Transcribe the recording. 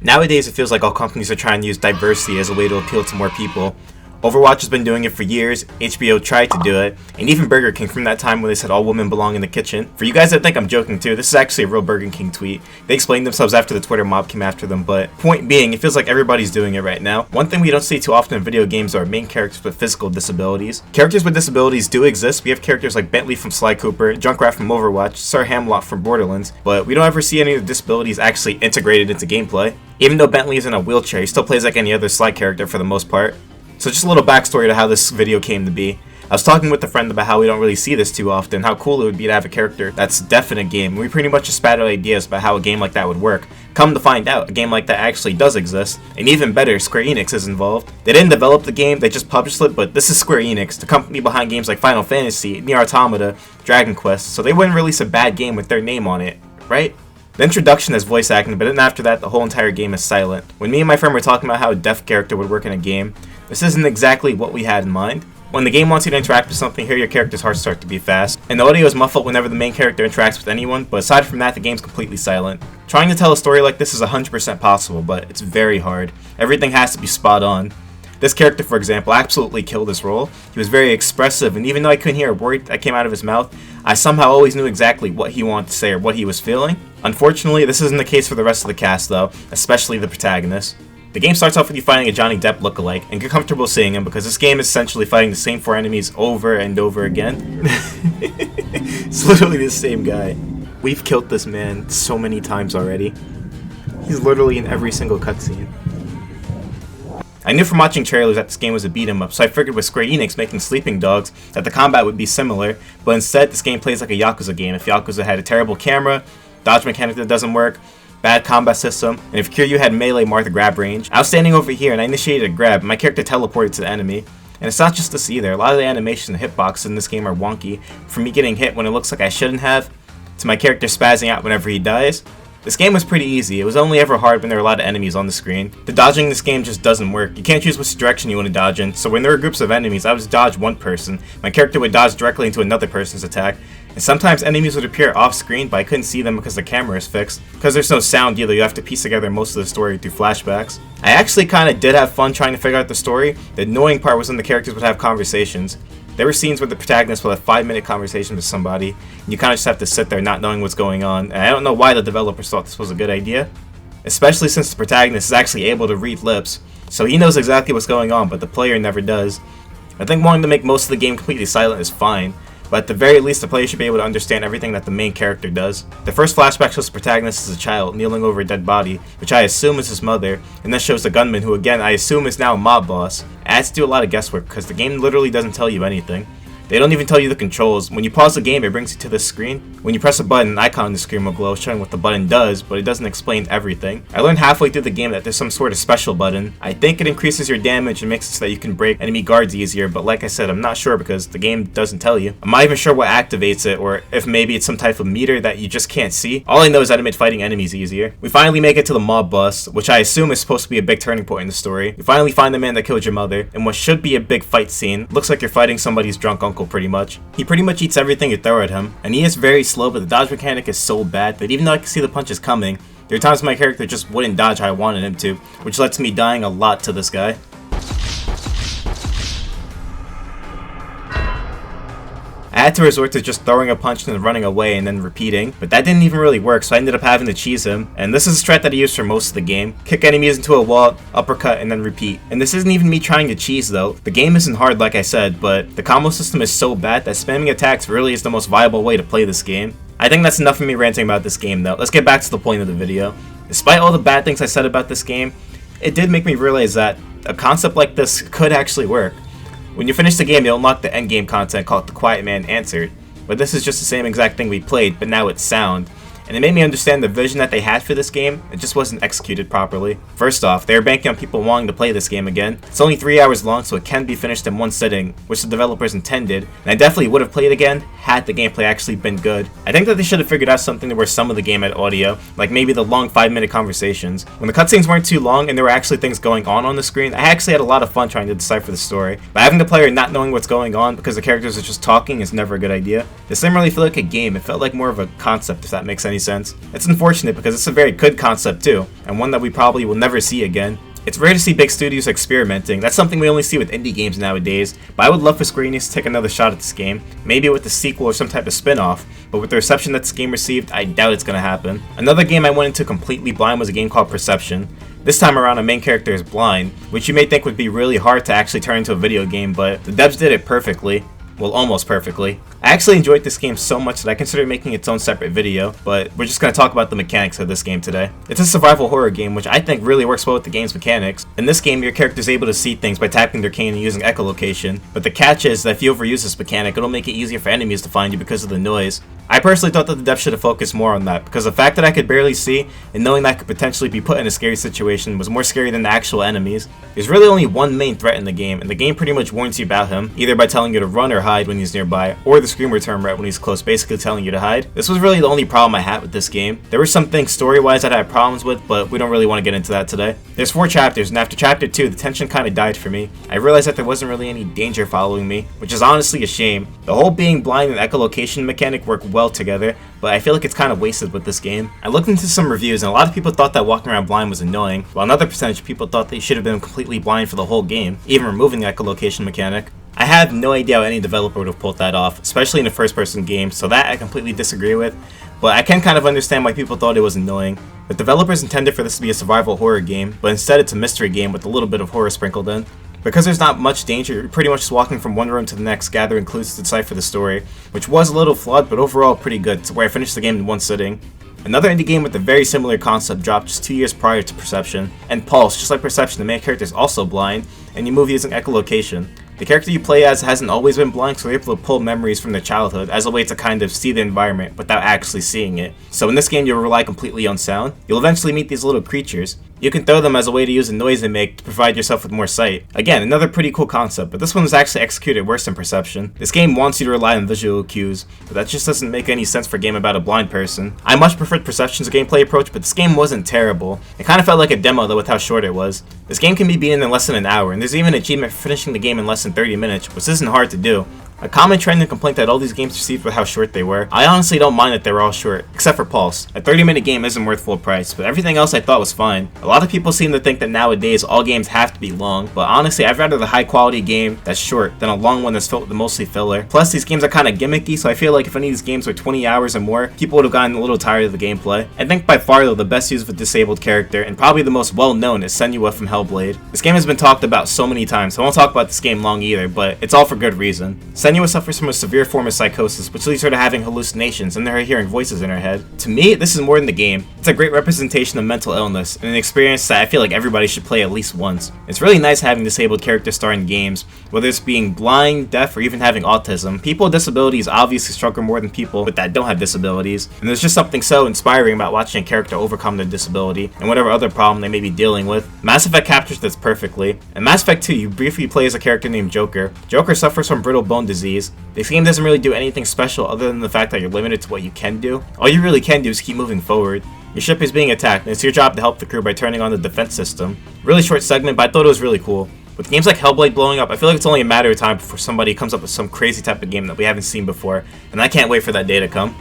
Nowadays, it feels like all companies are trying to use diversity as a way to appeal to more people. Overwatch has been doing it for years, HBO tried to do it, and even Burger King from that time when they said all women belong in the kitchen. For you guys that think I'm joking too, this is actually a real Burger King tweet. They explained themselves after the Twitter mob came after them, but point being, it feels like everybody's doing it right now. One thing we don't see too often in video games are main characters with physical disabilities. Characters with disabilities do exist. We have characters like Bentley from Sly Cooper, Junkrat from Overwatch, Sir Hamlot from Borderlands, but we don't ever see any of the disabilities actually integrated into gameplay. Even though Bentley is in a wheelchair, he still plays like any other Sly character for the most part. So just a little backstory to how this video came to be. I was talking with a friend about how we don't really see this too often, how cool it would be to have a character that's deaf in a game. We pretty much just spat out ideas about how a game like that would work. Come to find out, a game like that actually does exist, and even better, Square Enix is involved. They didn't develop the game, they just published it, but this is Square Enix, the company behind games like Final Fantasy, Nier Automata, Dragon Quest, so they wouldn't release a bad game with their name on it, right? The introduction has voice acting, but then after that, the whole entire game is silent. When me and my friend were talking about how a deaf character would work in a game, this isn't exactly what we had in mind. When the game wants you to interact with something, hear your character's heart start to beat fast, and the audio is muffled whenever the main character interacts with anyone, but aside from that, the game's completely silent. Trying to tell a story like this is 100% possible, but it's very hard. Everything has to be spot on. This character, for example, absolutely killed his role. He was very expressive, and even though I couldn't hear a word that came out of his mouth, I somehow always knew exactly what he wanted to say or what he was feeling. Unfortunately, this isn't the case for the rest of the cast though, especially the protagonist. The game starts off with you fighting a Johnny Depp lookalike, and get comfortable seeing him because this game is essentially fighting the same 4 enemies over and over again. It's literally the same guy. We've killed this man so many times already. He's literally in every single cutscene. I knew from watching trailers that this game was a beat 'em up, so I figured with Square Enix making Sleeping Dogs that the combat would be similar, but instead this game plays like a Yakuza game. If Yakuza had a terrible camera, dodge mechanic that doesn't work, bad combat system, and if Kiryu had melee Martha grab range. I was standing over here and I initiated a grab, and my character teleported to the enemy. And it's not just this either, a lot of the animation and hitboxes in this game are wonky, from me getting hit when it looks like I shouldn't have, to my character spazzing out whenever he dies. This game was pretty easy, it was only ever hard when there were a lot of enemies on the screen. The dodging in this game just doesn't work, you can't choose which direction you want to dodge in, so when there were groups of enemies, I would dodge one person, my character would dodge directly into another person's attack, and sometimes enemies would appear off screen, but I couldn't see them because the camera is fixed. Because there's no sound either, you have to piece together most of the story through flashbacks. I actually kinda did have fun trying to figure out the story. The annoying part was when the characters would have conversations. There were scenes where the protagonist will have 5-minute conversation with somebody, and you kinda just have to sit there not knowing what's going on, and I don't know why the developers thought this was a good idea. Especially since the protagonist is actually able to read lips, so he knows exactly what's going on, but the player never does. I think wanting to make most of the game completely silent is fine, but at the very least the player should be able to understand everything that the main character does. The first flashback shows the protagonist as a child kneeling over a dead body, which I assume is his mother, and then shows the gunman who again I assume is now a mob boss. It adds to a lot of guesswork because the game literally doesn't tell you anything. They don't even tell you the controls. When you pause the game, it brings you to this screen. When you press a button, an icon on the screen will glow showing what the button does, but it doesn't explain everything. I learned halfway through the game that there's some sort of special button. I think it increases your damage and makes it so that you can break enemy guards easier, but like I said, I'm not sure because the game doesn't tell you. I'm not even sure what activates it, or if maybe it's some type of meter that you just can't see. All I know is that it made fighting enemies easier. We finally make it to the mob boss, which I assume is supposed to be a big turning point in the story. You finally find the man that killed your mother, and what should be a big fight scene. Looks like you're fighting somebody's drunk uncle pretty much. He pretty much eats everything you throw at him, and he is very slow, but the dodge mechanic is so bad that even though I can see the punches coming, there are times my character just wouldn't dodge how I wanted him to, which led to me dying a lot to this guy. I had to resort to just throwing a punch and then running away and then repeating, but that didn't even really work, so I ended up having to cheese him, and this is a strat that I used for most of the game. Kick enemies into a wall, uppercut, and then repeat. And this isn't even me trying to cheese though. The game isn't hard like I said, but the combo system is so bad that spamming attacks really is the most viable way to play this game. I think that's enough of me ranting about this game though. Let's get back to the point of the video. Despite all the bad things I said about this game, it did make me realize that a concept like this could actually work. When you finish the game, you'll unlock the endgame content called The Quiet Man Answered, but this is just the same exact thing we played, but now it's sound. And it made me understand the vision that they had for this game, it just wasn't executed properly. First off, they were banking on people wanting to play this game again. It's only 3 hours long, so it can be finished in one sitting, which the developers intended, and I definitely would have played again had the gameplay actually been good. I think that they should have figured out something to where some of the game had audio, like maybe the long 5-minute conversations. When the cutscenes weren't too long and there were actually things going on the screen, I actually had a lot of fun trying to decipher the story. But having the player not knowing what's going on because the characters are just talking is never a good idea. This didn't really feel like a game, it felt like more of a concept, if that makes any any sense. It's unfortunate because it's a very good concept too, and one that we probably will never see again. It's rare to see big studios experimenting. That's something we only see with indie games nowadays, but I would love for Square Enix to take another shot at this game, maybe with a sequel or some type of spin-off, but with the reception that this game received, I doubt it's gonna happen. Another game I went into completely blind was a game called Perception. This time around, a main character is blind, which you may think would be really hard to actually turn into a video game, but the devs did it perfectly. Well, almost perfectly. I actually enjoyed this game so much that I considered making its own separate video, but we're just going to talk about the mechanics of this game today. It's a survival horror game, which I think really works well with the game's mechanics. In this game, your character is able to see things by tapping their cane and using echolocation, but the catch is that if you overuse this mechanic, it'll make it easier for enemies to find you because of the noise. I personally thought that the devs should have focused more on that, because the fact that I could barely see, and knowing that I could potentially be put in a scary situation was more scary than the actual enemies. There's really only one main threat in the game, and the game pretty much warns you about him, either by telling you to run or hide when he's nearby, or the screamer term right when he's close, basically telling you to hide. This was really the only problem I had with this game. There were some things story-wise that I had problems with, but we don't really want to get into that today. There's 4 chapters, and after chapter 2, the tension kinda died for me. I realized that there wasn't really any danger following me, which is honestly a shame. The whole being blind and echolocation mechanic work well together, but I feel like it's kind of wasted with this game. I looked into some reviews, and a lot of people thought that walking around blind was annoying, while another percentage of people thought they should have been completely blind for the whole game, even removing the echolocation mechanic. I have no idea how any developer would have pulled that off, especially in a first-person game, so that I completely disagree with, but I can kind of understand why people thought it was annoying. The developers intended for this to be a survival horror game, but instead it's a mystery game with a little bit of horror sprinkled in. Because there's not much danger, you're pretty much just walking from one room to the next, gathering clues to decipher the story, which was a little flawed, but overall pretty good, to where I finished the game in one sitting. Another indie game with a very similar concept dropped just 2 years prior to Perception, and Pulse. Just like Perception, the main character is also blind, and you move using echolocation. The character you play as hasn't always been blind, so you're able to pull memories from their childhood as a way to kind of see the environment without actually seeing it. So in this game, you'll rely completely on sound. You'll eventually meet these little creatures. You can throw them as a way to use the noise they make to provide yourself with more sight. Again, another pretty cool concept, but this one was actually executed worse than Perception. This game wants you to rely on visual cues, but that just doesn't make any sense for a game about a blind person. I much preferred Perception's gameplay approach, but this game wasn't terrible. It kind of felt like a demo though with how short it was. This game can be beaten in less than an hour, and there's even an achievement for finishing the game in less than 30 minutes, which isn't hard to do. A common trend and complaint that all these games received with how short they were. I honestly don't mind that they were all short, except for Pulse. A 30-minute game isn't worth full price, but everything else I thought was fine. A lot of people seem to think that nowadays all games have to be long, but honestly I'd rather the high-quality game that's short than a long one that's filled with mostly filler. Plus these games are kind of gimmicky, so I feel like if any of these games were 20 hours or more, people would have gotten a little tired of the gameplay. I think by far though the best use of a disabled character, and probably the most well-known, is Senua from Hellblade. This game has been talked about so many times, so I won't talk about this game long either, but it's all for good reason. Senua suffers from a severe form of psychosis, which leads her to having hallucinations and her hearing voices in her head. To me, this is more than the game. It's a great representation of mental illness, and an experience that I feel like everybody should play at least once. It's really nice having disabled characters star in games, whether it's being blind, deaf, or even having autism. People with disabilities obviously struggle more than people that don't have disabilities, and there's just something so inspiring about watching a character overcome their disability, and whatever other problem they may be dealing with. Mass Effect captures this perfectly. In Mass Effect 2, you briefly play as a character named Joker. Joker suffers from brittle bone disease. This game doesn't really do anything special other than the fact that you're limited to what you can do. All you really can do is keep moving forward. Your ship is being attacked, and it's your job to help the crew by turning on the defense system. Really short segment, but I thought it was really cool. With games like Hellblade blowing up, I feel like it's only a matter of time before somebody comes up with some crazy type of game that we haven't seen before, and I can't wait for that day to come.